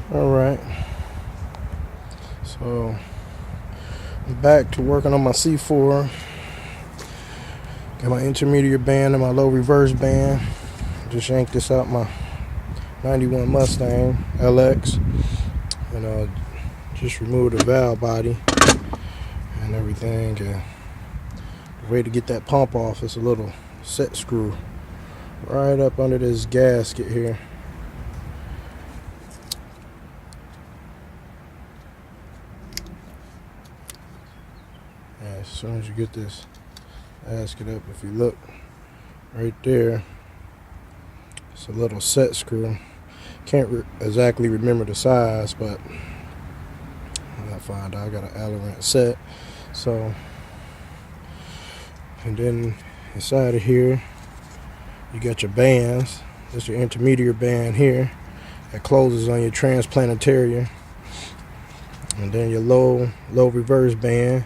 Alright, so I'm back to working on my C4. Got my intermediate band and my low reverse band. Just yanked this out my 91 Mustang LX, and just removed the valve body and everything. And the way to get that pump off is a little set screw right up under this gasket here. And as soon as you get this gasket up, if you look right there, it's a little set screw. Can't exactly remember the size, but I find out I got an Allen set. So, and then inside of here, you got your bands. That's your intermediate band here that closes on your transplanetarian, and then your low reverse band.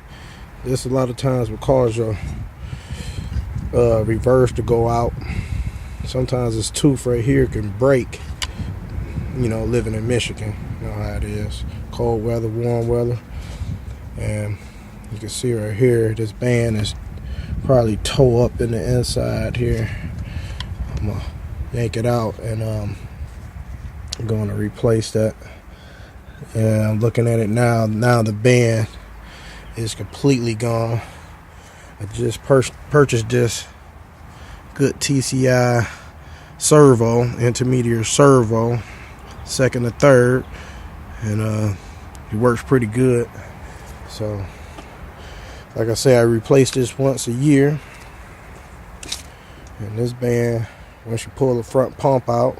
This a lot of times will cause your reverse to go out. Sometimes this tooth right here can break. Living in Michigan, you know how it is. Cold weather, warm weather. And you can see right here, this band is probably toe up in the inside here. I'm gonna yank it out, and I'm going to replace that. And I'm looking at it now. Now the band is completely gone. I just purchased this good TCI servo, intermediate servo, second to third, and it works pretty good. So, like I say, I replace this once a year. And this band, once you pull the front pump out,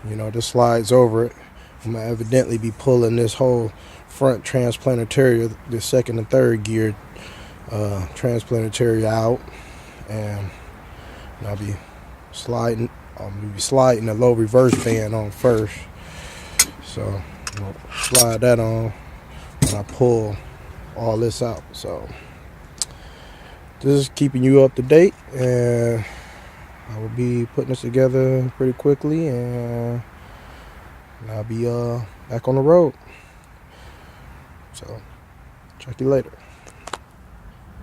this slides over it. I'm gonna evidently be pulling this whole front transplanetarian, the second and third gear transplanetarian out, and I'll be sliding the low reverse band on first. So I'll slide that on when I pull all this out. So this is keeping you up to date, and I will be putting this together pretty quickly, and I'll be back on the road. So check you later.